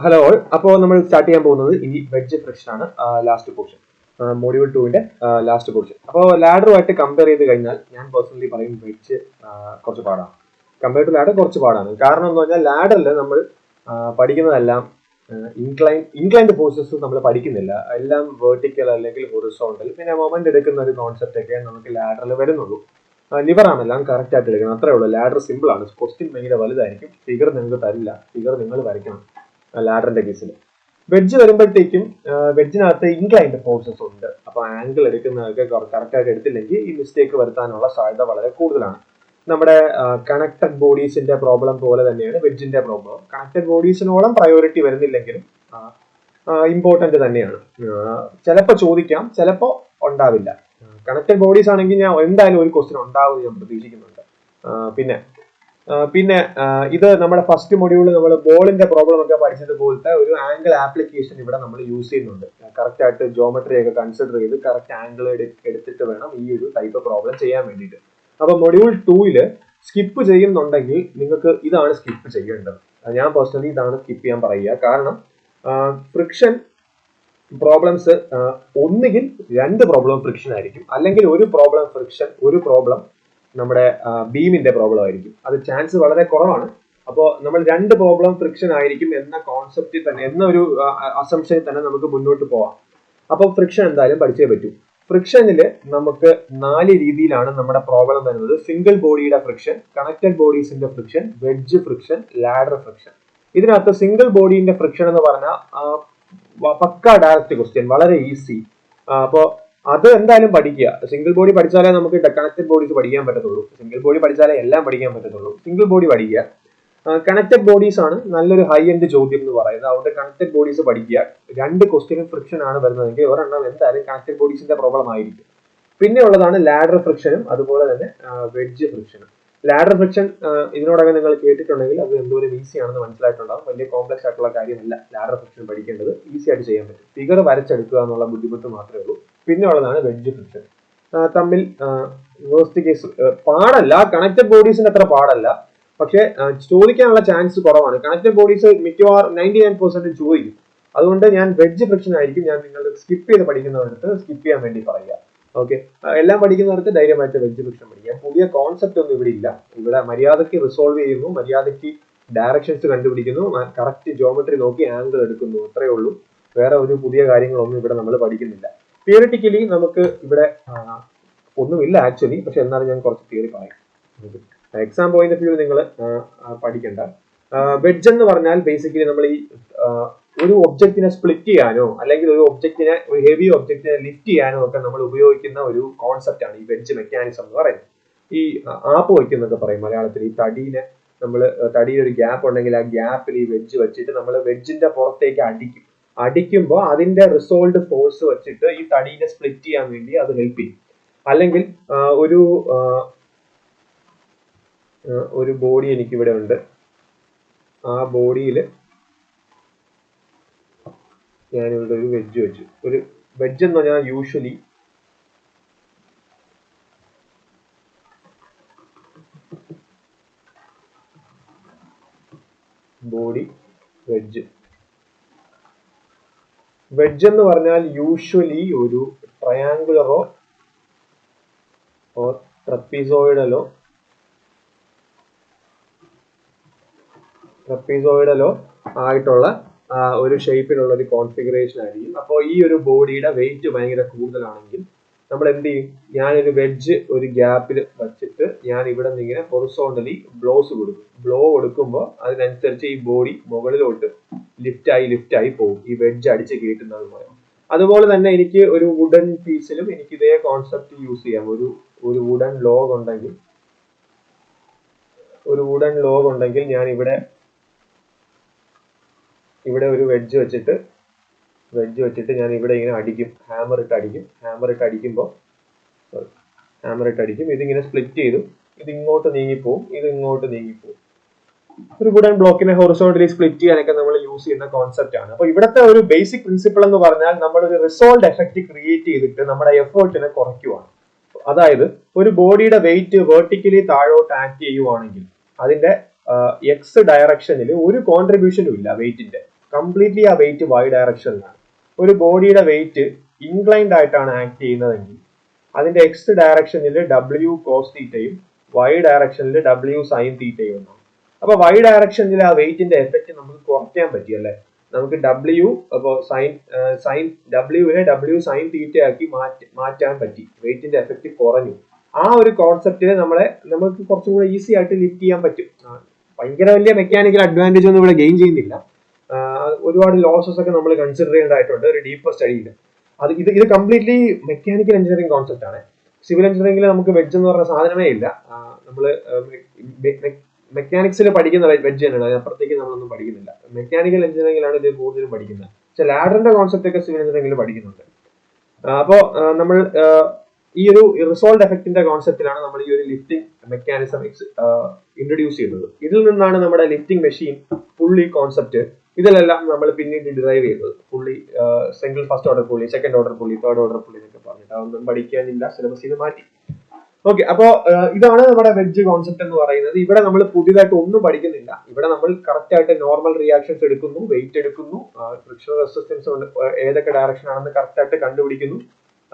Hello all. അപ്പോൾ നമ്മൾ start ചെയ്യാൻ പോകുന്നത് ഈ വെഡ്ജ് ഫ്രിക്ഷൻ ആണ്. ലാസ്റ്റ് പോർഷൻ, മൊഡ്യൂൾ 2ന്റെ ലാസ്റ്റ് പോർഷൻ. അപ്പോൾ ലാഡറുമായിട്ട് കമ്പയർ ചെയ്ത് കഴിഞ്ഞാൽ ഞാൻ പേഴ്സണലി പറയും വെഡ്ജ് കുറച്ച് പാടാണ്. കമ്പയർ ടു ലാഡർ കുറച്ച് പാടാണ്. കാരണം എന്ന് പറഞ്ഞാൽ ലാഡറിൽ നമ്മൾ പഠിക്കുന്നതെല്ലാം ഇൻക്ലൈൻഡ് ഫോഴ്സസ് നമ്മൾ പഠിക്കുന്നില്ല. എല്ലാം വെർട്ടിക്കൽ അല്ലെങ്കിൽ ഹൊറിസോണ്ടൽ, പിന്നെ മൊമെന്റ് എടുക്കുന്ന ഒരു കോൺസെപ്റ്റ് ഒക്കെ നമുക്ക് ലാഡറിൽ വരുന്നുള്ളൂ. ലിവറാണ് എല്ലാം കറക്റ്റ് ആയിട്ട് എടുക്കണം, അത്രേ ഉള്ളൂ. ലാഡർ സിമ്പിൾ ആണ്. ക്വസ്റ്റ്യൻ ഭയങ്കര വലുതായിരിക്കും. ഫിഗർ നിങ്ങൾക്ക് തരില്ല, ഫിഗർ നിങ്ങൾ വരയ്ക്കണം ലാഡറിന്റെ കേസിൽ. വെഡ്ജ് വരുമ്പോഴത്തേക്കും വെഡ്ജിനകത്ത് ഇൻക്ലൈൻഡ് ഫോഴ്സസ് ഉണ്ട്. അപ്പൊ ആംഗിൾ എടുക്കുന്നതൊക്കെ കറക്റ്റ് ആയിട്ട് എടുത്തില്ലെങ്കിൽ ഈ മിസ്റ്റേക്ക് വരുത്താനുള്ള സാധ്യത വളരെ കൂടുതലാണ്. നമ്മുടെ കണക്റ്റഡ് ബോഡീസിന്റെ പ്രോബ്ലം പോലെ തന്നെയാണ് വെഡ്ജിന്റെ പ്രോബ്ലം. കണക്റ്റഡ് ബോഡീസിനോളം പ്രയോറിറ്റി വരുന്നില്ലെങ്കിലും ഇമ്പോർട്ടന്റ് തന്നെയാണ്. ചിലപ്പോൾ ചോദിക്കാം, ചിലപ്പോൾ ഉണ്ടാവില്ല. കണക്റ്റഡ് ബോഡീസ് ആണെങ്കിൽ ഞാൻ എന്തായാലും ഒരു ക്വസ്റ്റ്യൻ ഉണ്ടാവും ഞാൻ പ്രതീക്ഷിക്കുന്നുണ്ട്. പിന്നെ ഇത് നമ്മുടെ ഫസ്റ്റ് മൊഡ്യൂളിൽ നമ്മൾ ബോളിന്റെ പ്രോബ്ലം ഒക്കെ പഠിച്ചതുപോലത്തെ ഒരു ആംഗിൾ ആപ്ലിക്കേഷൻ ഇവിടെ നമ്മൾ യൂസ് ചെയ്യുന്നുണ്ട്. കറക്റ്റ് ആയിട്ട് ജോമെട്രി ഒക്കെ കൺസിഡർ ചെയ്ത് കറക്റ്റ് ആംഗിൾ എടുത്തിട്ട് വേണം ഈ ഒരു ടൈപ്പ് പ്രോബ്ലം ചെയ്യാൻ വേണ്ടിയിട്ട്. അപ്പൊ മൊഡ്യൂൾ 2 സ്കിപ്പ് ചെയ്യുന്നുണ്ടെങ്കിൽ നിങ്ങൾക്ക് ഇതാണ് സ്കിപ്പ് ചെയ്യേണ്ടത്. ഞാൻ പേഴ്സണലി ഇതാണ് സ്കിപ്പ് ചെയ്യാൻ പറയുക. കാരണം ഫ്രിക്ഷൻ പ്രോബ്ലംസ് ഒന്നുകിൽ 2 പ്രോബ്ലം ഫ്രിക്ഷൻ ആയിരിക്കും, അല്ലെങ്കിൽ ഒരു പ്രോബ്ലം ഫ്രിക്ഷൻ, ഒരു പ്രോബ്ലം നമ്മുടെ ബീമിന്റെ പ്രോബ്ലം ആയിരിക്കും. അത് ചാൻസ് വളരെ കുറവാണ്. അപ്പോൾ നമ്മൾ 2 പ്രോബ്ലം ഫ്രിക്ഷൻ ആയിരിക്കും എന്ന കോൺസെപ്റ്റിൽ തന്നെ, എന്നൊരു അസംഷനിൽ തന്നെ നമുക്ക് മുന്നോട്ട് പോവാം. അപ്പോൾ ഫ്രിക്ഷൻ എന്തായാലും പഠിച്ചേ പറ്റൂ. ഫ്രിക്ഷനിൽ നമുക്ക് 4 രീതിയിലാണ് നമ്മുടെ പ്രോബ്ലം വരുന്നത്. സിംഗിൾ ബോഡിയുടെ ഫ്രിക്ഷൻ, കണക്റ്റഡ് ബോഡീസിന്റെ friction, wedge friction, ladder friction. ഇതിനകത്ത് സിംഗിൾ ബോഡീന്റെ ഫ്രിക്ഷൻ എന്ന് പറഞ്ഞാൽ പക്ക ഡയറക്റ്റ് ക്വസ്റ്റ്യൻ, വളരെ ഈസി. അപ്പോൾ അത് എന്തായാലും പഠിക്കുക. സിംഗിൾ ബോഡി പഠിച്ചാലേ നമുക്ക് കണക്റ്റഡ് ബോഡീസ് പഠിക്കാൻ പറ്റത്തുള്ളൂ. സിംഗിൾ ബോഡി പഠിച്ചാലേ എല്ലാം പഠിക്കാൻ പറ്റത്തുള്ളൂ. സിംഗിൾ ബോഡി പഠിക്കുക. കണക്റ്റഡ് ബോഡീസ് ആണ് നല്ലൊരു ഹൈ എൻഡ് ചോദ്യം എന്ന് പറയുന്നത്. അതുകൊണ്ട് കണക്റ്റഡ് ബോഡീസ് പഠിക്കുക. 2 ക്വസ്റ്റ്യനും ഫ്രിക്ഷൻ ആണ് വരുന്നതെങ്കിൽ ഒരെണ്ണം എന്തായാലും കണക്റ്റഡ് ബോഡീസിന്റെ പ്രോബ്ലം ആയിരിക്കും. പിന്നെ ഉള്ളതാണ് ലാഡർ ഫ്രിക്ഷനും അതുപോലെ തന്നെ വെഡ്ജ് ഫ്രിക്ഷനും. ലാഡർ ഫ്രിക്ഷൻ ഇതിനോടൊക്കെ നിങ്ങൾ കേട്ടിട്ടുണ്ടെങ്കിൽ അത് എന്തോരം ഈസി ആണെന്ന് മനസ്സിലായിട്ടുണ്ടാകും. വലിയ കോംപ്ലക്സ് ആയിട്ടുള്ള കാര്യമല്ല ലാഡർ ഫ്രിക്ഷൻ പഠിക്കേണ്ടത്. ഈസി ആയിട്ട് ചെയ്യാൻ പറ്റും. ഫിഗർ വരച്ചെടുക്കുക എന്നുള്ള ബുദ്ധിമുട്ട് മാത്രമേ ഉള്ളൂ. പിന്നെ ഉള്ളതാണ് വെഡ്ജ് ഫ്രിക്ഷൻ. തമ്മിൽ വേസ്റ്റ് കേസ് പാടല്ല, കണക്റ്റഡ് ബോഡീസിന് അത്ര പാടല്ല, പക്ഷെ ചോദിക്കാനുള്ള ചാൻസ് കുറവാണ്. കണക്റ്റഡ് ബോഡീസ് മിക്കവാറും 99% ചോദിക്കും. അതുകൊണ്ട് ഞാൻ വെഡ്ജ് ഫ്രിക്ഷൻ ആയിരിക്കും ഞാൻ നിങ്ങളുടെ സ്കിപ്പ് ചെയ്ത് പഠിക്കുന്നവർക്ക് സ്കിപ്പ് ചെയ്യാൻ വേണ്ടി പറയുക. ഓക്കെ, എല്ലാം പഠിക്കുന്നവർക്ക് ധൈര്യമായിട്ട് വെഡ്ജ് ഫ്രിക്ഷൻ പഠിക്കാം. പുതിയ കോൺസെപ്റ്റ് ഒന്നും ഇവിടെ ഇല്ല. ഇവിടെ മര്യാദയ്ക്ക് റിസോൾവ് ചെയ്യുന്നു, മര്യാദയ്ക്ക് ഡയറക്ഷൻസ് കണ്ടുപിടിക്കുന്നു, കറക്റ്റ് ജോമെട്രി നോക്കി ആംഗിൾ എടുക്കുന്നു, അത്രയേ ഉള്ളൂ. വേറെ ഒരു പുതിയ കാര്യങ്ങളൊന്നും ഇവിടെ നമ്മൾ പഠിക്കുന്നില്ല. തിയറിറ്റിക്കലി നമുക്ക് ഇവിടെ ഒന്നുമില്ല ആക്ച്വലി, പക്ഷെ എന്നാലും ഞാൻ കുറച്ച് തിയറി പറയാം. എക്സാം പോയിന്റ് ഓഫ് വ്യൂ നിങ്ങൾ പഠിക്കേണ്ട. വെഡ്ജ് എന്ന് പറഞ്ഞാൽ ബേസിക്കലി നമ്മൾ ഈ ഒരു ഒബ്ജക്റ്റിനെ സ്പ്ലിറ്റ് ചെയ്യാനോ അല്ലെങ്കിൽ ഒരു ഹെവി ഒബ്ജക്റ്റിനെ ലിഫ്റ്റ് ചെയ്യാനോ ഒക്കെ നമ്മൾ ഉപയോഗിക്കുന്ന ഒരു കോൺസെപ്റ്റ് ആണ് ഈ വെഡ്ജ് മെക്കാനിസം എന്ന് പറയുന്നത്. ഈ ആപ്പ് വയ്ക്കുന്നൊക്കെ പറയും മലയാളത്തിൽ. ഈ തടിയിൽ ഒരു ഗ്യാപ്പ് ഉണ്ടെങ്കിൽ ആ ഗ്യാപ്പിൽ ഈ വെഡ്ജ് വെച്ചിട്ട് നമ്മൾ വെഡ്ജിന്റെ പുറത്തേക്ക് അടിക്കുമ്പോൾ അതിന്റെ റിസോൾഡ് ഫോഴ്സ് വെച്ചിട്ട് ഈ തടീനെ സ്പ്ലിറ്റ് ചെയ്യാൻ വേണ്ടി അത് ഹെൽപ്പ് ചെയ്യും. അല്ലെങ്കിൽ ഒരു ബോഡി എനിക്കിവിടെ ഉണ്ട്. ആ ബോഡിയിൽ ഞാനിവിടെ ഒരു വെഡ്ജ് വെച്ചു. ഒരു വെഡ്ജ് എന്ന് പറഞ്ഞാൽ യൂഷ്വലി ബോഡി വെഡ്ജ് എന്ന് പറഞ്ഞാൽ യൂഷ്വലി ഒരു ട്രയാങ്കുലറോ ട്രപ്പീസോയിഡലോ ആയിട്ടുള്ള ഒരു ഷേപ്പിലുള്ള ഒരു കോൺഫിഗറേഷൻ ആയിരിക്കും. അപ്പോൾ ഈ ഒരു ബോഡിയുടെ വെയിറ്റ് ഭയങ്കര കൂടുതലാണെങ്കിൽ നമ്മൾ എന്ത് ചെയ്യും? ഞാനൊരു വെഡ്ജ് ഒരു ഗ്യാപ്പിൽ വെച്ചിട്ട് ഞാൻ ഇവിടെ നിന്ന് ഇങ്ങനെ ഹൊറിസോണ്ടലി ബ്ലോ കൊടുക്കുമ്പോൾ അതിനനുസരിച്ച് ഈ ബോഡി മുകളിലോട്ട് ലിഫ്റ്റ് ആയി പോകും, ഈ വെഡ്ജ് അടിച്ച് കയറ്റുന്നത് പോലെ. അതുപോലെ തന്നെ എനിക്ക് ഒരു വുഡൻ പീസിലും എനിക്ക് ഇതേ കോൺസെപ്റ്റ് യൂസ് ചെയ്യാം. ഒരു വുഡൻ ലോഗ് ഉണ്ടെങ്കിൽ ഞാൻ ഇവിടെ ഒരു വെഡ്ജ് വെച്ചിട്ട് ഞാൻ ഇവിടെ ഇങ്ങനെ അടിക്കും, ഹാമർ ഇട്ട് അടിക്കും. ഇതിങ്ങനെ സ്പ്ലിറ്റ് ചെയ്തു, ഇത് ഇങ്ങോട്ട് നീങ്ങിപ്പോവും. ഒരു വുഡൻ ബ്ലോക്കിനെ ഹൊറിസോണ്ടലി സ്പ്ലിറ്റ് ചെയ്യാനൊക്കെ നമ്മൾ യൂസ് ചെയ്യുന്ന കോൺസെപ്റ്റ് ആണ്. അപ്പൊ ഇവിടുത്തെ ഒരു ബേസിക് പ്രിൻസിപ്പിൾ എന്ന് പറഞ്ഞാൽ നമ്മൾ ഒരു റിസോൾഡ് എഫക്റ്റ് ക്രിയേറ്റ് ചെയ്തിട്ട് നമ്മുടെ എഫേർട്ടിനെ കുറയ്ക്കുവാണ്. അതായത് ഒരു ബോഡിയുടെ വെയിറ്റ് വെർട്ടിക്കലി താഴോട്ട് ആക്ട് ചെയ്യുവാണെങ്കിൽ അതിന്റെ എക്സ് ഡയറക്ഷനിൽ ഒരു കോൺട്രിബ്യൂഷനും ഇല്ല വെയിറ്റിന്റെ. കംപ്ലീറ്റ്ലി ആ വെയിറ്റ് വൈ ഡയറക്ഷനിലാണ്. ഒരു ബോഡിയുടെ വെയിറ്റ് ഇൻക്ലൈൻഡ് ആയിട്ടാണ് ആക്ട് ചെയ്യുന്നതെങ്കിൽ അതിന്റെ എക്സ് ഡയറക്ഷനിൽ ഡബ്ല്യു കോസ് തീറ്റയും വൈ ഡയറക്ഷനിൽ ഡബ്ല്യു സൈൻ തീറ്റയും ഉണ്ടാവും. അപ്പൊ വൈ ഡയറക്ഷനിൽ ആ വെയിറ്റിന്റെ എഫക്റ്റ് നമുക്ക് കുറയ്ക്കാൻ പറ്റി അല്ലെ. നമുക്ക് ഡബ്ല്യു അപ്പോൾ സൈൻ ഡബ്ല്യുവിനെ ഡബ്ല്യു സൈൻ തീറ്റ ആക്കി മാറ്റാൻ പറ്റി, വെയിറ്റിന്റെ എഫക്റ്റ് കുറഞ്ഞു. ആ ഒരു കോൺസെപ്റ്റിൽ നമുക്ക് കുറച്ചും കൂടെ ഈസി ആയിട്ട് ലിഫ്റ്റ് ചെയ്യാൻ പറ്റും. ഭയങ്കര വലിയ മെക്കാനിക്കൽ അഡ്വാൻറ്റേജ് ഒന്നും ഇവിടെ ഗെയിൻ ചെയ്യുന്നില്ല. ഒരുപാട് ലോസസ് ഒക്കെ നമ്മൾ കൺസിഡർ ചെയ്യേണ്ടതായിട്ടുണ്ട് ഒരു ഡീപ്പർ സ്റ്റഡിയിൽ. ഇത് കംപ്ലീറ്റ്ലി മെക്കാനിക്കൽ എഞ്ചിനീയറിംഗ് കോൺസെപ്റ്റ് ആണ്. സിവിൽ എഞ്ചിനീയറിംഗിൽ നമുക്ക് വെഡ്ജ് എന്ന് പറഞ്ഞ സാധനമേ ഇല്ല. നമ്മൾ മെക്കാനിക്സിൽ പഠിക്കുന്ന വെഡ്ജ് തന്നെയാണ്, അതിനപ്പുറത്തേക്ക് നമ്മളൊന്നും പഠിക്കുന്നില്ല. മെക്കാനിക്കൽ എഞ്ചിനീയറിംഗിലാണ് ഇത് കൂടുതലും പഠിക്കുന്നത്. പക്ഷെ ലാഡറിന്റെ കോൺസെപ്റ്റ് ഒക്കെ സിവിൽ എഞ്ചിനീയറിംഗിൽ പഠിക്കുന്നുണ്ട്. അപ്പോൾ നമ്മൾ ഈ ഒരു റിസോൾവ് എഫക്റ്റിന്റെ കോൺസെപ്റ്റിലാണ് നമ്മൾ ഈ ഒരു ലിഫ്റ്റിംഗ് മെക്കാനിസം ഇൻട്രൊഡ്യൂസ് ചെയ്യുന്നത്. ഇതിൽ നിന്നാണ് നമ്മുടെ ലിഫ്റ്റിംഗ് മെഷീൻ പുള്ളി കോൺസെപ്റ്റ് ഇതിലെല്ലാം നമ്മൾ പിന്നീട് ഡിറൈവ് ചെയ്തത്. പുള്ളി സിംഗിൾ ഫസ്റ്റ് ഓർഡർ പുള്ളി, സെക്കൻഡ് ഓർഡർ പുള്ളി, തേർഡ് ഓർഡർ പുള്ളി എന്നൊക്കെ പറഞ്ഞിട്ട് അതൊന്നും പഠിക്കാനില്ല, സിലബസ് ഇത് മാറ്റി. ഓക്കെ, അപ്പോ ഇതാണ് നമ്മുടെ വെഡ്ജ് കോൺസെപ്റ്റ് എന്ന് പറയുന്നത്. ഇവിടെ നമ്മൾ പുതിയതായിട്ട് ഒന്നും പഠിക്കുന്നില്ല. ഇവിടെ നമ്മൾ കറക്റ്റ് ആയിട്ട് നോർമൽ റിയാക്ഷൻസ് എടുക്കുന്നു, വെയിറ്റ് എടുക്കുന്നു, ഫ്രിക്ഷൻ റെസിസ്റ്റൻസ് ഏതൊക്കെ ഡയറക്ഷൻ ആണെന്ന് കറക്റ്റ് ആയിട്ട് കണ്ടുപിടിക്കുന്നു,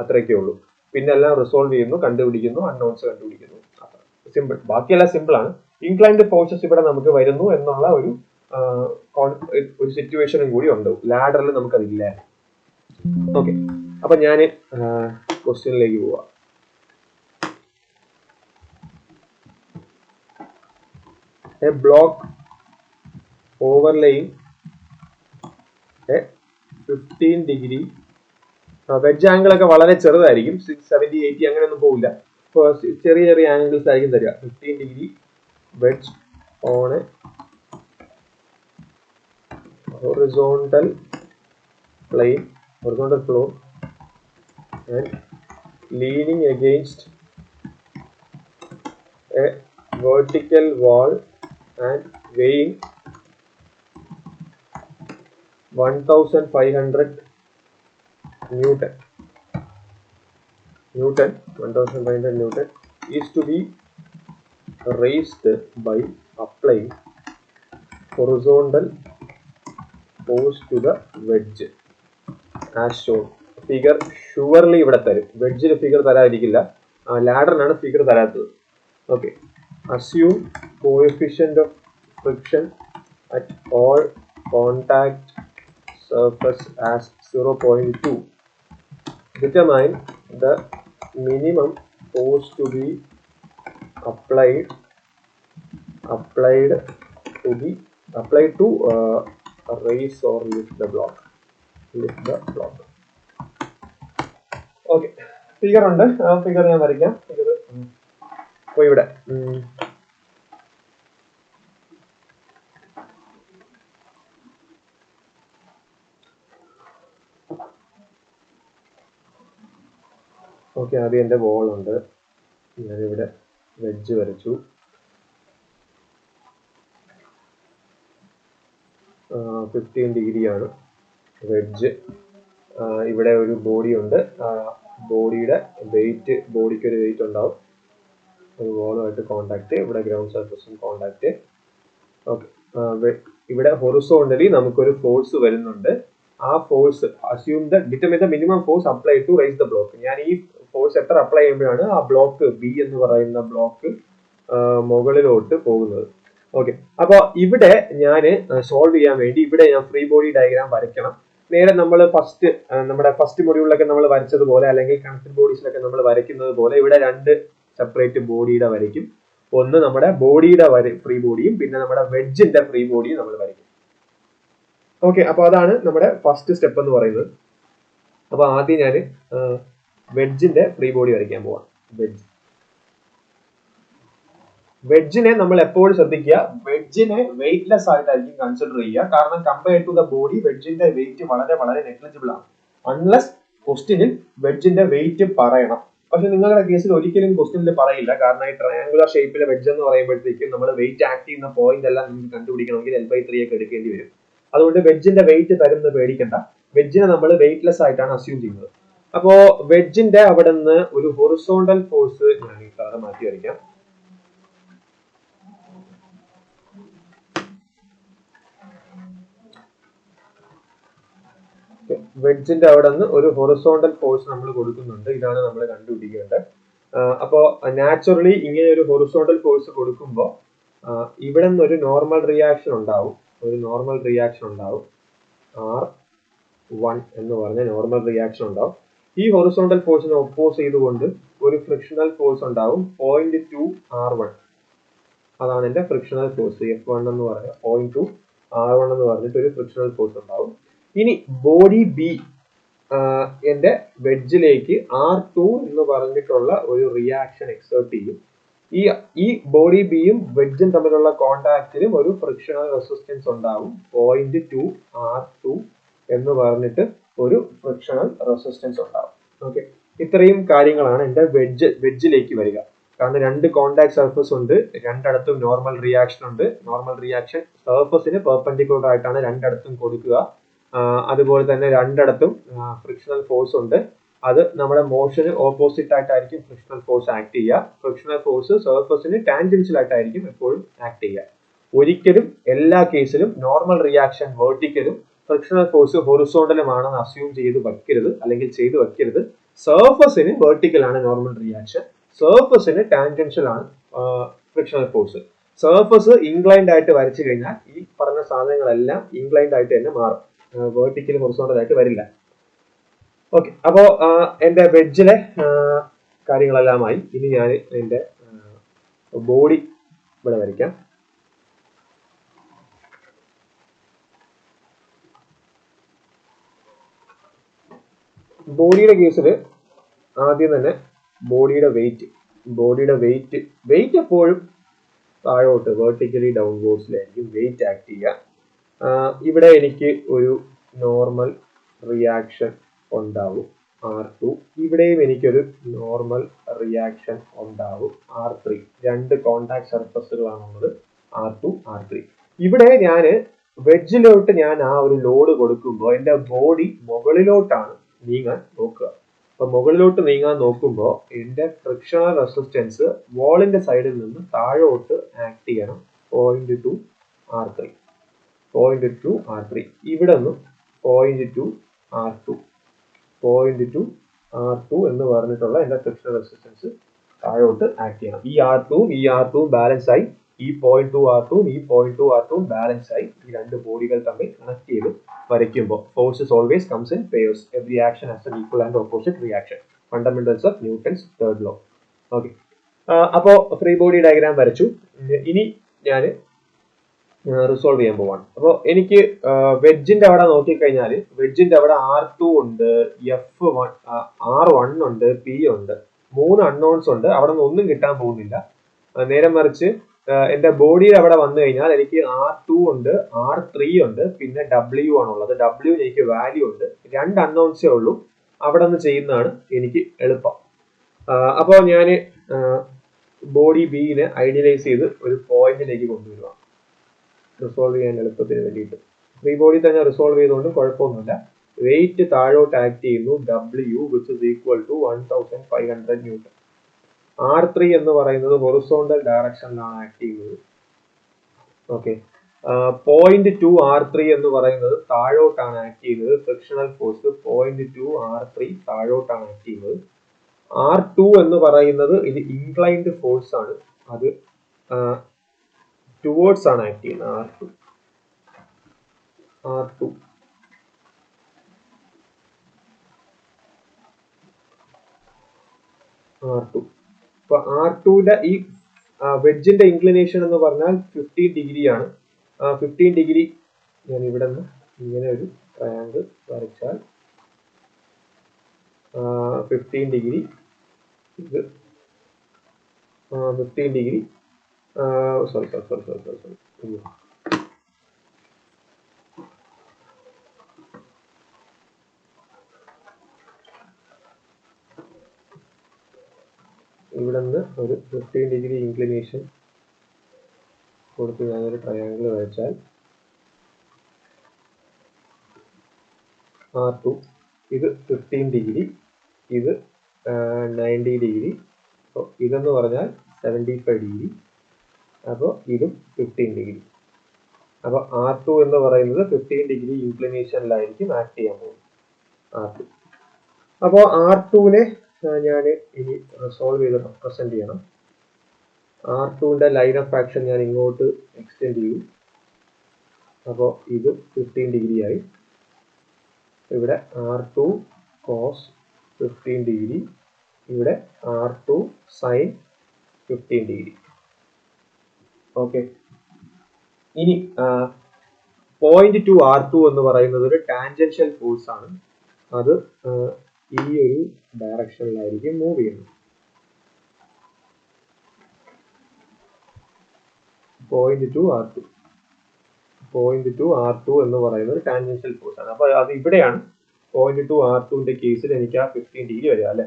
അത്രയൊക്കെ ഉള്ളൂ. പിന്നെ എല്ലാം റിസോൾവ് ചെയ്യുന്നു, കണ്ടുപിടിക്കുന്നു, അൺനോൺസ് കണ്ടുപിടിക്കുന്നു, സിമ്പിൾ. ബാക്കിയെല്ലാം സിമ്പിൾ ആണ്. ഇൻക്ലൈൻഡ് ഫോഴ്സസ് ഇവിടെ നമുക്ക് വരുന്നു എന്നുള്ള ഒരു സിറ്റുവേഷനും കൂടി ഉണ്ട്. ലാഡറിൽ നമുക്കതില്ല. ഓക്കെ, അപ്പൊ ഞാൻ ക്വസ്റ്റ്യനിലേക്ക് പോവാം. A block overlaying a 15 degree wedge angle ഒക്കെ വളരെ ചെറുതായിരിക്കും, 70, 80 അങ്ങനെയൊന്നും പോകില്ല. ചെറിയ ചെറിയ ആംഗിൾസ് ആയിരിക്കും തരിക. 15 degree wedge on A horizontal plane, horizontal floor and leaning against a vertical wall and weighing 1500 Newton 1500 Newton is to be raised by applying horizontal force to the wedge as shown. Figure surely ഇവിടെ തരും. വെഡ്ജിന് figure തരാതിരിക്കില്ല, ലാഡറിനാണ് figure തരാത്തത്. Okay, assume coefficient of friction at all contact surface as 0.2. Determine the minimum force to be applied to raise or lift the block. Okay, figure ഉണ്ട്. ആ figure ഞാൻ വരയ്ക്കാം. ഫിഗർ അപ്പോൾ ഇവിടെ ഓക്കെ, ആദ്യം എൻ്റെ വോൾ ഉണ്ട്. ഞാനിവിടെ വെഡ്ജ് വരച്ചു. 15 ഡിഗ്രിയാണ് വെഡ്ജ്. ഇവിടെ ഒരു ബോഡി ഉണ്ട്. ബോഡിയുടെ വെയിറ്റ്, ബോഡിക്ക് ഒരു വെയിറ്റ് ഉണ്ടാവും. ഒരു വോളുമായിട്ട് കോണ്ടാക്ട്, ഇവിടെ ഗ്രൗണ്ട് സർഫസും കോണ്ടാക്ട്. ഓക്കെ, ഇവിടെ ഹൊറിസോണ്ടലി നമുക്കൊരു ഫോഴ്സ് വരുന്നുണ്ട്. ആ force determine the minimum force apply to raise the block. ഞാൻ ഈ ഫോഴ്സ് എത്ര അപ്ലൈ ചെയ്യുമ്പോഴാണ് ആ ബ്ലോക്ക് ബി എന്ന് പറയുന്ന ബ്ലോക്ക് മുകളിലോട്ട് പോകുന്നത്. ഓക്കെ, അപ്പൊ ഇവിടെ ഞാൻ സോൾവ് ചെയ്യാൻ വേണ്ടി ഇവിടെ ഞാൻ ഫ്രീ ബോഡി ഡയഗ്രാം വരയ്ക്കണം. നേരെ നമ്മൾ നമ്മുടെ ഫസ്റ്റ് മൊഡ്യൂളിലൊക്കെ നമ്മൾ വരച്ചതുപോലെ, അല്ലെങ്കിൽ കണക്റ്റഡ് ബോഡീസിലൊക്കെ നമ്മൾ വരയ്ക്കുന്നത് പോലെ ഇവിടെ രണ്ട് സെപ്പറേറ്റ് ബോഡിയുടെ വരയ്ക്കും. ഒന്ന് നമ്മുടെ ബോഡിയുടെ ഫ്രീ ബോഡിയും പിന്നെ നമ്മുടെ വെഡ്ജിന്റെ ഫ്രീ ബോഡിയും നമ്മൾ വരയ്ക്കും. ഓക്കെ, അപ്പൊ അതാണ് നമ്മുടെ ഫസ്റ്റ് സ്റ്റെപ്പ് എന്ന് പറയുന്നത്. അപ്പൊ ആദ്യം ഞാൻ വെഡ്ജിന്റെ ഫ്രീ ബോഡി വരയ്ക്കാൻ പോവാം. വെഡ്ജിനെ നമ്മൾ എപ്പോഴും ശ്രദ്ധിക്കുക, വെഡ്ജിനെ വെയിറ്റ്ലെസ് ആയിട്ടായിരിക്കും കൺസിഡർ ചെയ്യുക. കാരണം കമ്പയർ ടു ദ ബോഡി വെഡ്ജിന്റെ വെയിറ്റ് വളരെ വളരെ നെഗ്ലിജിബിൾ ആണ്. അൺലെസ് ക്വസ്റ്റ്യനിൽ വെഡ്ജിന്റെ വെയിറ്റ് പറയണം. പക്ഷെ നിങ്ങളുടെ കേസിൽ ഒരിക്കലും ക്വസ്റ്റ്യനിൽ പറയില്ല. കാരണം ഈ ട്രയാങ്കുലർ ഷേപ്പിലെ വെഡ്ജ് എന്ന് പറയുമ്പോഴത്തേക്കും നമ്മൾ വെയിറ്റ് ആക്ട് ചെയ്യുന്ന പോയിന്റ് എല്ലാം നിങ്ങൾക്ക് കണ്ടുപിടിക്കണമെങ്കിൽ L/3 ഒക്കെ എടുക്കേണ്ടി വരും. അതുകൊണ്ട് വെഡ്ജിന്റെ വെയിറ്റ് തരുന്നത് പേടിക്കണ്ട. വെഡ്ജിനെ നമ്മൾ വെയിറ്റ്ലെസ് ആയിട്ടാണ് അസ്യൂം ചെയ്യുന്നത്. അപ്പോ വെഡ്ജിന്റെ അവിടെ നിന്ന് ഒരു ഹൊറിസോണ്ടൽ ഫോഴ്സ്, ഞാൻ ഈ കളർ മാറ്റി വരയ്ക്കാം. വെഡ്ജിന്റെ അവിടെ നിന്ന് ഒരു ഹൊറിസോണ്ടൽ ഫോഴ്സ് നമ്മൾ കൊടുക്കുന്നുണ്ട്. ഇതാണ് നമ്മൾ കണ്ടുപിടിക്കേണ്ടത്. അപ്പോൾ നാച്ചുറലി ഇങ്ങനെ ഒരു ഹൊറിസോണ്ടൽ ഫോഴ്സ് കൊടുക്കുമ്പോൾ ഇവിടെ നിന്ന് ഒരു നോർമൽ റിയാക്ഷൻ ഉണ്ടാവും. R1 എന്ന് പറഞ്ഞ നോർമൽ റിയാക്ഷൻ ഉണ്ടാവും. ഈ ഹൊറിസോണ്ടൽ ഫോഴ്സിനെ ഒപ്പോസ് ചെയ്തുകൊണ്ട് ഒരു ഫ്രിക്ഷണൽ ഫോഴ്സ് ഉണ്ടാവും 0.2 R1. അതാണ് എന്റെ ഫ്രിക്ഷണൽ ഫോഴ്സ്. F1 എന്ന് പറഞ്ഞ 0.2 R1 എന്ന് പറഞ്ഞിട്ട് ഒരു ഫ്രിക്ഷണൽ ഫോഴ്സ് ഉണ്ടാവും. ഇനി ബോഡി ബി എന്റെ വെഡ്ജിലേക്ക് R2 എന്ന് പറഞ്ഞിട്ടുള്ള ഒരു റിയാക്ഷൻ എക്സേർട്ട് ചെയ്യും. ഈ ബോഡി ബിയും വെഡ്ജും തമ്മിലുള്ള കോണ്ടാക്റ്റിലും ഒരു ഫ്രിക്ഷണൽ റെസിസ്റ്റൻസ് ഉണ്ടാവും 0.2 R2 എന്ന് പറഞ്ഞിട്ട് ഒരു ഫ്രിക്ഷണൽ റെസിസ്റ്റൻസ് ഉണ്ടാവും. ഓക്കെ, ഇത്രയും കാര്യങ്ങളാണ് എന്റെ വെഡ്ജിലേക്ക് വരിക. കാരണം രണ്ട് കോണ്ടാക്ട് സർഫസ് ഉണ്ട്, രണ്ടിടത്തും നോർമൽ റിയാക്ഷൻ ഉണ്ട്. നോർമൽ റിയാക്ഷൻ സർഫസിന് പെർപെൻഡിക്കുലർ ആയിട്ടാണ് രണ്ടിടത്തും കൊടുക്കുക. അതുപോലെ തന്നെ രണ്ടിടത്തും ഫ്രിക്ഷണൽ ഫോഴ്സ് ഉണ്ട്. അത് നമ്മുടെ മോഷന് ഓപ്പോസിറ്റ് ആയിട്ടായിരിക്കും ഫ്രിക്ഷണൽ ഫോഴ്സ് ആക്ട് ചെയ്യുക. ഫ്രിക്ഷണൽ ഫോഴ്സ് സർഫസിന് ടാൻജൻഷ്യൽ ആയിട്ടായിരിക്കും എപ്പോഴും ആക്ട് ചെയ്യുക. ഒരിക്കലും എല്ലാ കേസിലും നോർമൽ റിയാക്ഷൻ വെർട്ടിക്കലും ഫ്രിക്ഷണൽ ഫോഴ്സ് ഹൊറിസോണ്ടലുമാണെന്ന് അസ്യൂം ചെയ്ത് വെക്കരുത്, അല്ലെങ്കിൽ ചെയ്ത് വെക്കരുത്. സർഫസിന് വെർട്ടിക്കൽ ആണ് നോർമൽ റിയാക്ഷൻ, സർഫസിന് ടാൻജൻഷ്യൽ ആണ് ഫ്രിക്ഷണൽ ഫോഴ്സ്. സർഫസ് ഇൻക്ലൈൻഡ് ആയിട്ട് വരച്ചു കഴിഞ്ഞാൽ ഈ പറഞ്ഞ സാധനങ്ങളെല്ലാം ഇൻക്ലൈൻഡ് ആയിട്ട് തന്നെ മാറും, വെർട്ടിക്കൽ ഹൊറിസോണ്ടൽ ആയിട്ട് വരില്ല. ഓക്കെ, അപ്പോ എന്റെ വെഡ്ജിലെ കാര്യങ്ങളെല്ലാമായി. ഇനി ഞാൻ എന്റെ ബോഡി ഇവിടെ വരയ്ക്കാം. ബോഡിയുടെ കേസിൽ ആദ്യം തന്നെ ബോഡിയുടെ വെയിറ്റ് എപ്പോഴും താഴോട്ട് വെർട്ടിക്കലി ഡൗൺവേർഡ്സിലായിരിക്കും വെയിറ്റ് ആക്ട് ചെയ്യുക. ഇവിടെ എനിക്ക് ഒരു നോർമൽ റിയാക്ഷൻ ഉണ്ടാവും R2. ഇവിടെയും എനിക്കൊരു നോർമൽ റിയാക്ഷൻ ഉണ്ടാവും R3. രണ്ട് കോണ്ടാക്ട് സർഫസുകളാണുള്ളത് R2 R3. ഇവിടെ ഞാൻ വെഡ്ജിലോട്ട് ഞാൻ ആ ഒരു ലോഡ് കൊടുക്കുമ്പോൾ എന്റെ ബോഡി മുകളിലോട്ടാണ് നീങ്ങാൻ നോക്കുക. അപ്പൊ മുകളിലോട്ട് നീങ്ങാൻ നോക്കുമ്പോൾ എന്റെ ഫ്രിക്ഷണൽ റെസിസ്റ്റൻസ് വാളിന്റെ സൈഡിൽ നിന്ന് താഴോട്ട് ആക്ട് ചെയ്യണം 0.2 R3. ഇവിടെ നിന്നും 0.2 R2 എന്ന് പറഞ്ഞിട്ടുള്ള എന്റെ ഫ്രിക്ഷണൽ റെസിസ്റ്റൻസ് താഴോട്ട് ആക്ട് ചെയ്യണം. ഈ R2 ബാലൻസ് ആയി, ഈ 0.2 R2 ഈ 0.2 R2 ബാലൻസ് ആയി ഈ രണ്ട് ബോഡികൾ തമ്മിൽ കണക്ട് ചെയ്ത് വരയ്ക്കുമ്പോൾ forces always comes in pairs. Every action has an equal and opposite reaction. Fundamentals of Newton's third law. Okay, അപ്പോ ഫ്രീ ബോഡി ഡയഗ്രാം വരച്ചു. ഇനി ഞാൻ റിസോൾവ് ചെയ്യാൻ പോവാണ്. അപ്പോൾ എനിക്ക് വെഡ്ജിന്റെ അവിടെ നോക്കിക്കഴിഞ്ഞാൽ വെഡ്ജിന്റെ അവിടെ R2 ഉണ്ട്, F1 R1 ഉണ്ട്, P ഉണ്ട്. 3 അൺനോൺസ് ഉണ്ട്. അവിടെ നിന്ന് ഒന്നും കിട്ടാൻ പോകുന്നില്ല. നേരെ മറിച്ച് എന്റെ ബോഡിയിൽ അവിടെ വന്നു കഴിഞ്ഞാൽ എനിക്ക് R2 ഉണ്ട്, R3 ഉണ്ട്, പിന്നെ W ആണുള്ളത്. W എനിക്ക് വാല്യൂ ഉണ്ട്. 2 അൺനോൺസേ ഉള്ളൂ. അവിടെ നിന്ന് ചെയ്യുന്നതാണ് എനിക്ക് എളുപ്പം. അപ്പോൾ ഞാൻ ബോഡി ബിനെ ഐഡിയലൈസ് ചെയ്ത് ഒരു പോയിന്റിലേക്ക് കൊണ്ടുവരിക റിസോൾവ് ചെയ്യാൻ എളുപ്പത്തിന് വേണ്ടിയിട്ട്. ഫ്രീ ബോഡി തന്നെ റിസോൾവ് ചെയ്തുകൊണ്ട് കുഴപ്പമൊന്നുമില്ല. വെയിറ്റ് താഴോട്ട് ആക്ട് ചെയ്യുന്നു W which is equal to 1500 newton. R3 എന്ന് പറയുന്നത് ഹൊറിസോണ്ടൽ ഡയറക്ഷനിലാണ് ആക്ട് ചെയ്യുന്നത്. ഓക്കെ, 0.2 R3 എന്ന് പറയുന്നത് താഴോട്ടാണ് ആക്ട് ചെയ്യുന്നത്. ഫ്രിക്ഷണൽ ഫോഴ്സ് 0.2 R3 താഴോട്ടാണ് ആക്ട് ചെയ്യുന്നത്. R2 എന്ന് പറയുന്നത് ഇത് ഇൻക്ലൈൻഡ് ഫോഴ്സ് ആണ്, അത് ടുവേർഡ്സ് ആണ് ആക്ട് ചെയ്യുന്നത്. R2 അപ്പൊ R2ന്റെ ഈ വെഡ്ജിന്റെ ഇൻക്ലിനേഷൻ എന്ന് പറഞ്ഞാൽ 15 ഡിഗ്രി ആണ്. 15 ഡിഗ്രി ഞാൻ ഇവിടെ നിന്ന് ഇങ്ങനെ ഒരു ട്രയാങ്കിൾ വരച്ചാൽ 15 ഡിഗ്രി, ഇത് 15 ഡിഗ്രി സോറി ഇവിടെ നിന്ന് ഒരു 15 ഡിഗ്രി ഇൻക്ലിനേഷൻ കൊടുത്ത് ഞാനൊരു ട്രയാങ്കിൾ വരച്ചാൽ R2 ഇത് 15 ഡിഗ്രി, ഇത് 90 ഡിഗ്രി, അപ്പോൾ ഇതെന്ന് പറഞ്ഞാൽ 75 ഡിഗ്രി, അപ്പോൾ ഇതും 15 ഡിഗ്രി. അപ്പോൾ R2 എന്ന് പറയുന്നത് 15 ഡിഗ്രി ഇൻക്ലിനേഷനിലായിരിക്കും ആക്ട് ചെയ്യാൻ പോകുന്നത്. R2. അപ്പോൾ R2നെ ഞാൻ ഇനി സോൾവ് ചെയ്ത് റെപ്രസെന്റ് ചെയ്യണം. R2ന്റെ ലൈൻ ഓഫ് ആക്ഷൻ ഞാൻ ഇങ്ങോട്ട് എക്സ്റ്റെൻഡ് ചെയ്യും. അപ്പോൾ ഇത് 15 ഡിഗ്രി ആയി. ഇവിടെ R2 cos 15 ഡിഗ്രി, ഇവിടെ R2 sin 15 ഡിഗ്രി. ഓക്കെ, ഇനി പോയിന്റ് ടു R2 എന്ന് പറയുന്നത് ഒരു ടാൻജൻഷ്യൽ ഫോഴ്സ് ആണ്. അത് ഈ ഒരു ഡയറക്ഷനിലായിരിക്കും മൂവ് ചെയ്യുന്നത്. പോയിന്റ് ടു R2 എന്ന് പറയുന്നത് ഒരു ടാൻജൻഷ്യൽ ഫോഴ്സ് ആണ്. അപ്പോൾ അത് ഇവിടെയാണ് പോയിന്റ് ടു R2ന്റെ കേസിൽ എനിക്ക് ആ 15 ഡിഗ്രി വരിക അല്ലെ,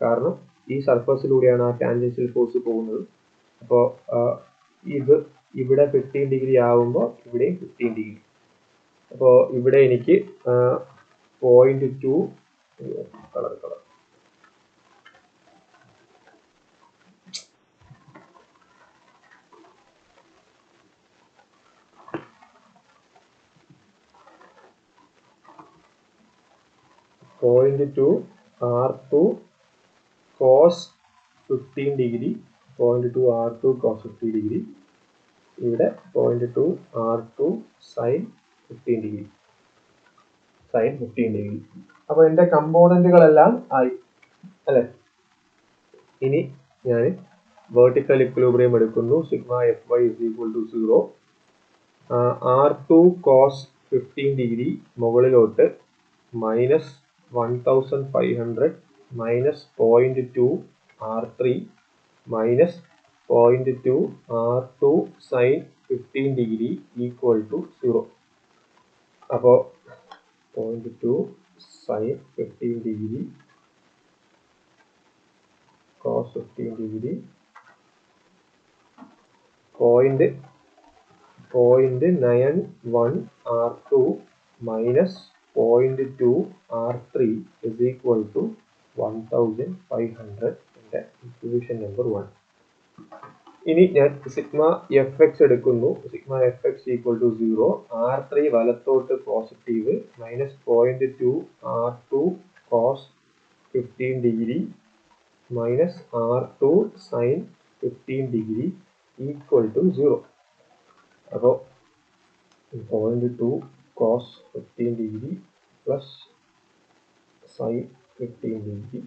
കാരണം ഈ സർഫസിലൂടെയാണ് ആ ടാൻജൻഷ്യൽ ഫോഴ്സ് പോകുന്നത്. അപ്പോൾ ഇത് ഇവിടെ 15 ഡിഗ്രി ആവുമ്പോൾ ഇവിടെയും 15 ഡിഗ്രി. അപ്പോൾ ഇവിടെ എനിക്ക് പോയിന്റ് ടു കളർ point two R2 cos 15 degree, point two R2 cos 15 degree, ഇവിടെ point two R2 sin 15 degree, sin 15 degree. അപ്പോൾ എൻ്റെ കമ്പോണന്റുകളെല്ലാം ആയി അല്ലെ. ഇനി ഞാൻ വെർട്ടിക്കൽ ഇക്വിലിബ്രിയം എടുക്കുന്നു. Sigma Fy is equal to 0. R2 cos 15 degree മുകളിലോട്ട് minus 1500 minus point two R3 minus point two R2 sin 15 degree equal to 0. അപ്പോൾ point two sin 15 degree cos 15 degree point 91 R2 minus point two R3 is equal to 1500. എൻ്റെ equation number 1. ഇനി ഞാൻ sigma Fx എടുക്കുന്നു. Sigma Fx equal to 0. R3 വലത്തോട്ട് positive minus point two R2 cos 15 degree minus R2 sin 15 degree equal to 0. അപ്പോൾ point two cos 15 degree plus sin 15 degree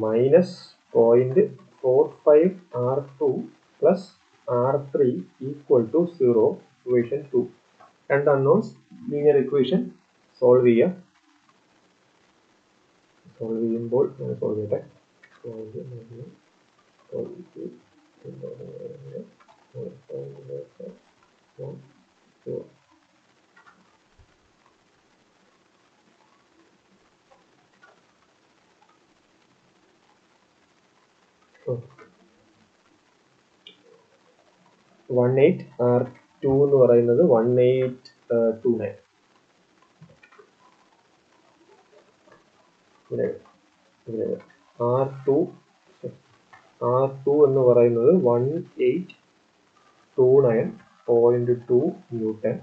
minus point 45 R2 plus R3 equal to 0. Equation 2. രണ്ട് unknowns, linear equation solve ചെയ്യാം. Solve ചെയ്യുമ്പോൾ ഞാൻ solve ചെയ്യട്ടെ. 18 R2 എന്ന് പറയുന്നത് 1829. R2 എന്ന് പറയുന്നത് 1829.2 ന്യൂട്ടൺ.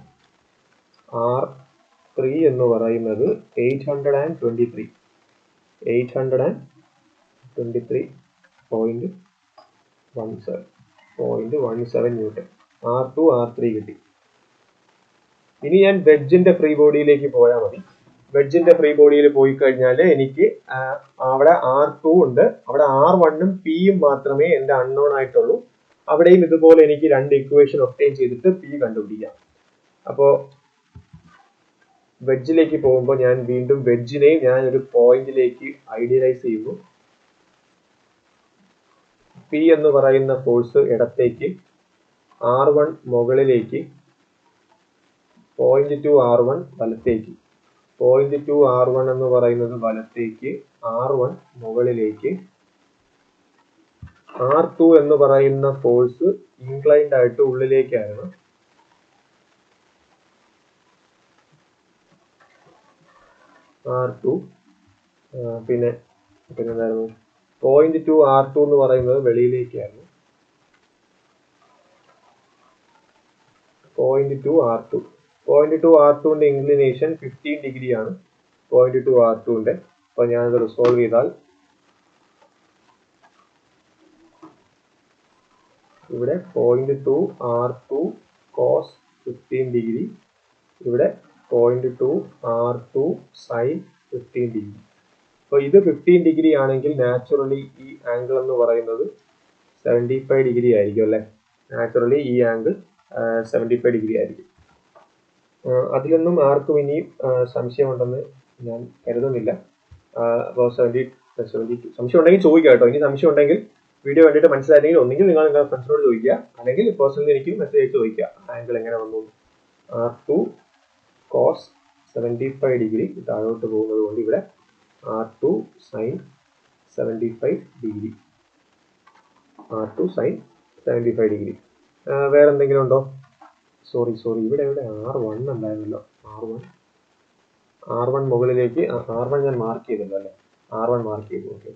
R3 എന്ന് പറയുന്നത് 823.17 ന്യൂട്ടൺ. R2 R3 കിട്ടി. ഇനി ഞാൻ വെഡ്ജിന്റെ ഫ്രീ ബോഡിയിലേക്ക് പോയാൽ മതി. വെഡ്ജിന്റെ ഫ്രീ ബോഡിയിൽ പോയി കഴിഞ്ഞാൽ എനിക്ക് അവിടെ R2 ഉണ്ട്, അവിടെ R1ഉം Pയും മാത്രമേ എൻ്റെ അൺനോൺ ആയിട്ടുള്ളൂ. അവിടെയും ഇതുപോലെ എനിക്ക് രണ്ട് ഇക്വേഷൻ ഒബ്റ്റെയിൻ ചെയ്തിട്ട് P കണ്ടുപിടിക്കാം. അപ്പോൾ വെഡ്ജിലേക്ക് പോകുമ്പോൾ ഞാൻ വീണ്ടും വെഡ്ജിനെയും ഞാൻ ഒരു പോയിന്റിലേക്ക് ഐഡിയലൈസ് ചെയ്യുന്നു. P എന്ന് പറയുന്ന ഫോഴ്സ് ഇടത്തേക്ക്, R1 മുകളിലേക്ക്, പോയിന്റ് ടു R1 വലത്തേക്ക്. പോയിന്റ് ടു R1 എന്ന് പറയുന്നത് വലത്തേക്ക്, R1 മുകളിലേക്ക്. R2 എന്ന് പറയുന്ന ഫോഴ്സ് ഇൻക്ലൈൻഡ് ആയിട്ട് ഉള്ളിലേക്കായിരുന്നു. R2 പിന്നെ എന്തായിരുന്നു, പോയിന്റ് ടു R2 എന്ന് പറയുന്നത് വെളിയിലേക്കായിരുന്നു. പോയിന്റ് ടു R2ന്റെ ഇൻക്ലിനേഷൻ 15 ഡിഗ്രി ആണ്. 0.2 R2 അപ്പോൾ ഞാനത് റിസോൾവ് ചെയ്താൽ ഇവിടെ 0.2 R2 കോസ് 15 ഡിഗ്രി, ഇവിടെ 0.2 R2 സൈൻ 15 ഡിഗ്രി. അപ്പോൾ ഇത് 15 ഡിഗ്രി ആണെങ്കിൽ നാച്ചുറലി ഈ ആംഗിൾ എന്ന് പറയുന്നത് 75 ഡിഗ്രി ആയിരിക്കും അല്ലേ. നാച്ചുറലി ഈ ആംഗിൾ 75 ഡിഗ്രി ആയിരിക്കും. അതിലൊന്നും ആർക്കും ഇനി സംശയമുണ്ടെന്ന് ഞാൻ കരുതുന്നില്ല. അപ്പോൾ 72 സംശയം ഉണ്ടെങ്കിൽ ചോദിക്കുക കേട്ടോ. ഇനി സംശയം ഉണ്ടെങ്കിൽ വീഡിയോ കണ്ടിട്ട് മനസ്സിലായില്ലെങ്കിൽ ഒന്നെങ്കിൽ നിങ്ങൾ നിങ്ങളുടെ ഫ്രണ്ട്സിനോട് ചോദിക്കുക, അല്ലെങ്കിൽ പേഴ്സണലി എനിക്ക് മെസ്സേജ് അയച്ച് ചോദിക്കുക ആംഗിൾ എങ്ങനെ വന്നു. R2 കോസ് 75 ഡിഗ്രി താഴോട്ട് പോകുന്നത് കൊണ്ട് ഇവിടെ R2 sine 75 degree, R2 sine 75 degree. വേറെ എന്തെങ്കിലും ഉണ്ടോ? സോറി ഇവിടെ R1 ഉണ്ടായിരുന്നല്ലോ. R1 മുകളിലേക്ക് R1 ഞാൻ മാർക്ക് ചെയ്തല്ലോ അല്ലേ. R1 മാർക്ക് ചെയ്തു. ഓക്കെ,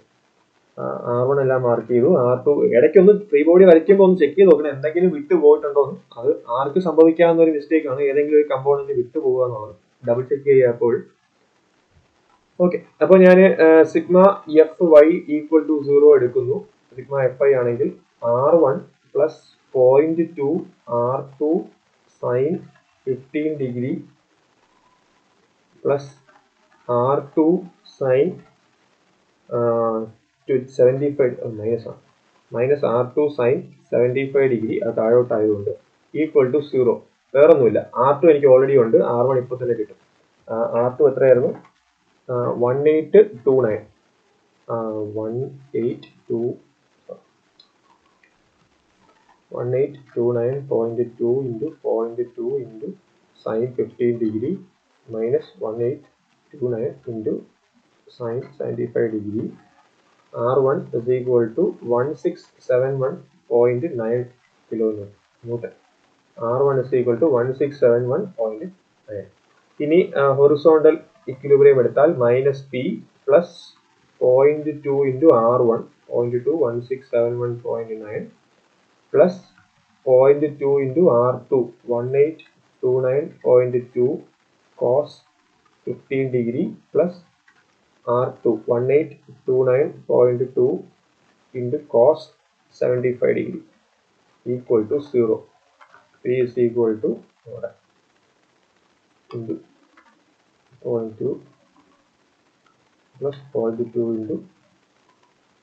R1 എല്ലാം മാർക്ക് ചെയ്തു. R2 ഇടയ്ക്കൊന്ന് ഫ്രീ ബോഡി വരയ്ക്കുമ്പോൾ ഒന്ന് ചെക്ക് ചെയ്ത് നോക്കണം എന്തെങ്കിലും വിട്ടു പോയിട്ടുണ്ടോ എന്ന്. അത് ആർക്ക് സംഭവിക്കാവുന്ന ഒരു മിസ്റ്റേക്ക് ആണ്, ഏതെങ്കിലും ഒരു കമ്പോണന്റ് വിട്ടു പോകുക എന്നുള്ളത്. ഡബിൾ ചെക്ക് ചെയ്യുക അപ്പോൾ. ഓക്കെ, അപ്പോൾ ഞാൻ sigma F Y equal to 0 എടുക്കുന്നു. സിഗ്മ എഫ് ഐ ആണെങ്കിൽ R1 plus 0.2 R2 sine 15 degree plus R2 sine 75 minus R2 sine 75 degree, അത് താഴോട്ടായതുകൊണ്ട് ഈക്വൽ ടു 0. വേറൊന്നുമില്ല. R2 എനിക്ക് ഓൾറെഡി ഉണ്ട്, R1 ഇപ്പോൾ തന്നെ കിട്ടും. R2 എത്രയായിരുന്നു? 1829 1829.2 into 0.2 into sin 15 degree minus 1829 into sin 75 degree. R1 is equal to 1671.9 kilonewton. R1 is equal to 1671.9. ഇനി ഹൊറിസോണ്ടൽ ഇക്വിലിബ്രിയം എടുത്താൽ minus P plus 0.2 into R1 0.2 1671.9 plus 0.2 into R2 1829.2 cos 15 degree plus R2 1829.2 into cos 75 degree equal to 0. P is equal to into 0.2 plus 0.2 into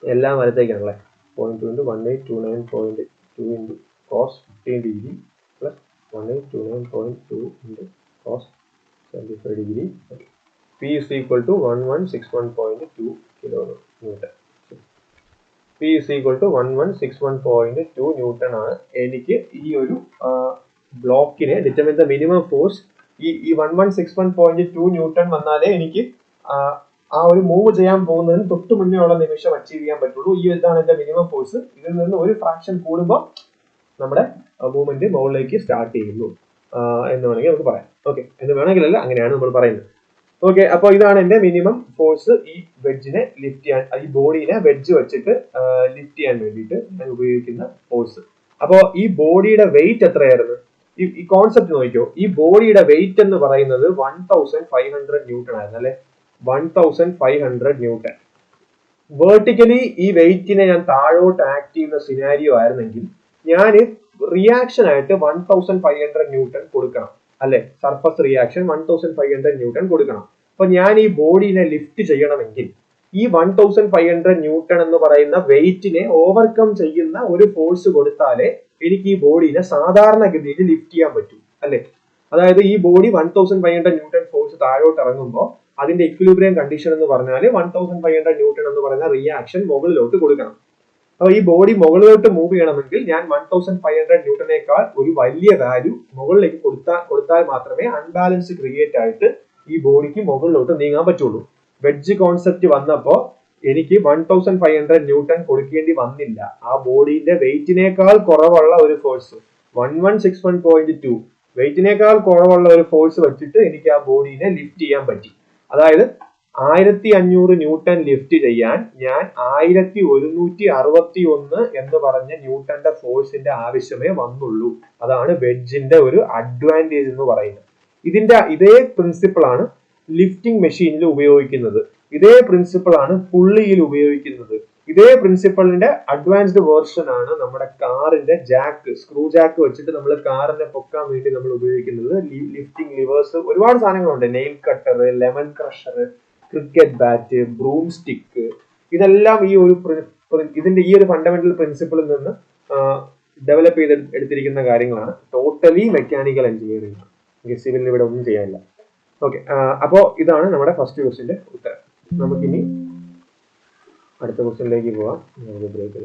എല്ലാം വലത്തേക്കാണല്ലേ. 0.2 into 1829.2 into cos 15 degree plus 1829.2 into cos 75 degree. Okay. P is equal to 1161.2 kilonewton. P is equal to 1161.2 Newton ആണ് എനിക്ക് ഈ ഒരു ബ്ലോക്കിനെ determine the minimum force. ഈ 1161.2 newton വന്നാലേ എനിക്ക് ആ ഒരു മൂവ് ചെയ്യാൻ പോകുന്നതിന് തൊട്ട് മുന്നേ ഉള്ള നിമിഷം അച്ചീവ് ചെയ്യാൻ പറ്റുള്ളൂ. ഈ ഇതാണ് എന്റെ മിനിമം ഫോഴ്സ്. ഇതിൽ നിന്ന് ഒരു ഫ്രാക്ഷൻ കൂടുമ്പോൾ നമ്മുടെ മൂവ്മെന്റ് മുകളിലേക്ക് സ്റ്റാർട്ട് ചെയ്യുന്നു എന്ന് വേണമെങ്കിൽ നമുക്ക് പറയാം. ഓക്കെ, എന്ന് വേണമെങ്കിലല്ല, അങ്ങനെയാണ് നമ്മൾ പറയുന്നത്. ഓക്കെ, അപ്പോൾ ഇതാണ് എന്റെ മിനിമം ഫോഴ്സ് ഈ വെഡ്ജിനെ ലിഫ്റ്റ് ചെയ്യാൻ, ഈ ബോഡീനെ വെഡ്ജ് വെച്ചിട്ട് ലിഫ്റ്റ് ചെയ്യാൻ വേണ്ടിയിട്ട് ഞാൻ ഉപയോഗിക്കുന്ന ഫോഴ്സ്. അപ്പോൾ ഈ ബോഡിയുടെ വെയിറ്റ് എത്രയായിരുന്നു? ഈ കോൺസെപ്റ്റ് നോക്കിയോ. ഈ ബോഡിയുടെ വെയിറ്റ് എന്ന് പറയുന്നത് 1500 ന്യൂട്ടൺ ആയിരുന്നു അല്ലെ. 1500 ന്യൂട്ടൺ. വേർട്ടിക്കലി ഈ വെയിറ്റിനെ ഞാൻ താഴോട്ട് ആക്ട് ചെയ്യുന്ന സിനാരിയോ ആയിരുന്നെങ്കിൽ ഞാൻ റിയാക്ഷൻ ആയിട്ട് 1500 ന്യൂട്ടൺ കൊടുക്കണം അല്ലെ. സർഫസ് റിയാക്ഷൻ 1500 ന്യൂട്ടൺ കൊടുക്കണം. അപ്പൊ ഞാൻ ഈ ബോഡീനെ ലിഫ്റ്റ് ചെയ്യണമെങ്കിൽ ഈ 1500 ന്യൂട്ടൺ എന്ന് പറയുന്ന വെയിറ്റിനെ ഓവർകം ചെയ്യുന്ന ഒരു ഫോഴ്സ് കൊടുത്താലേ എനിക്ക് ഈ ബോഡീനെ സാധാരണഗതിയിൽ ലിഫ്റ്റ് ചെയ്യാൻ പറ്റും അല്ലെ. അതായത് ഈ ബോഡി 1500 ന്യൂട്ടൺ ഫോഴ്സ് താഴോട്ട് ഇറങ്ങുമ്പോൾ അതിന്റെ ഇക്വിലിബ്രിയം കണ്ടീഷൻ എന്ന് പറഞ്ഞാൽ 1500 ന്യൂട്ടൺ എന്ന് പറയുന്ന റിയാക്ഷൻ മുകളിലോട്ട് കൊടുക്കണം. അപ്പൊ ഈ ബോഡി മുകളിലോട്ട് മൂവ് ചെയ്യണമെങ്കിൽ ഞാൻ 1500 ന്യൂട്ടനേക്കാൾ ഒരു വലിയ വാല്യൂ മുകളിലേക്ക് കൊടുത്താൽ മാത്രമേ അൺബാലൻസ് ക്രിയേറ്റ് ആയിട്ട് ഈ ബോഡിക്ക് മുകളിലോട്ട് നീങ്ങാൻ പറ്റുള്ളൂ. വെഡ്ജ് കോൺസെപ്റ്റ് വന്നപ്പോ എനിക്ക് 1500 ന്യൂട്ടൺ കൊടുക്കേണ്ടി വന്നില്ല. ആ ബോഡിന്റെ വെയിറ്റിനേക്കാൾ കുറവുള്ള ഒരു ഫോഴ്സ് 1161.2 വെയിറ്റിനേക്കാൾ കുറവുള്ള ഒരു ഫോഴ്സ് വെച്ചിട്ട് എനിക്ക് ആ ബോഡീനെ ലിഫ്റ്റ് ചെയ്യാൻ പറ്റി. അതായത് 1500 ന്യൂട്ടൺ ലിഫ്റ്റ് ചെയ്യാൻ ഞാൻ 1161 എന്ന് പറഞ്ഞ ന്യൂട്ടന്റെ ഫോഴ്സിന്റെ ആവശ്യമേ വന്നുള്ളൂ. അതാണ് വെഡ്ജിന്റെ ഒരു അഡ്വാൻറ്റേജ് എന്ന് പറയുന്നത്. ഇതേ പ്രിൻസിപ്പിൾ ആണ് ലിഫ്റ്റിംഗ് മെഷീനിൽ ഉപയോഗിക്കുന്നത്. ഇതേ പ്രിൻസിപ്പിൾ ആണ് പുള്ളിയിൽ ഉപയോഗിക്കുന്നത്. ഇതേ പ്രിൻസിപ്പളിന്റെ അഡ്വാൻസ്ഡ് വേർഷൻ ആണ് നമ്മുടെ കാറിന്റെ ജാക്ക്, സ്ക്രൂ ജാക്ക് വെച്ചിട്ട് നമ്മൾ കാറിനെ പൊക്കാൻ വേണ്ടി നമ്മൾ ഉപയോഗിക്കുന്നത്. ലിഫ്റ്റിംഗ് ലിവേഴ്സ്, ഒരുപാട് സാധനങ്ങളുണ്ട്. Nail cutter, lemon crusher, cricket bat, broom stick, ഇതെല്ലാം ഈ ഒരു ഇതിന്റെ ഈ ഒരു ഫണ്ടമെന്റൽ പ്രിൻസിപ്പിളിൽ നിന്ന് ഡെവലപ്പ് ചെയ്ത് എടുത്തിരിക്കുന്ന കാര്യങ്ങളാണ്. ടോട്ടലി മെക്കാനിക്കൽ എഞ്ചിനീയറിംഗ് ആണ്. സിവിലിൽ ഇവിടെ ഒന്നും ചെയ്യാനില്ല. ഓക്കെ, അപ്പോൾ ഇതാണ് നമ്മുടെ ഫസ്റ്റ് ക്വസ്റ്റിന്റെ ഉത്തരം. നമുക്കിനി അടുത്ത ക്വസ്റ്റ്യനിലേക്ക് പോവാം. ബ്രേക്ക്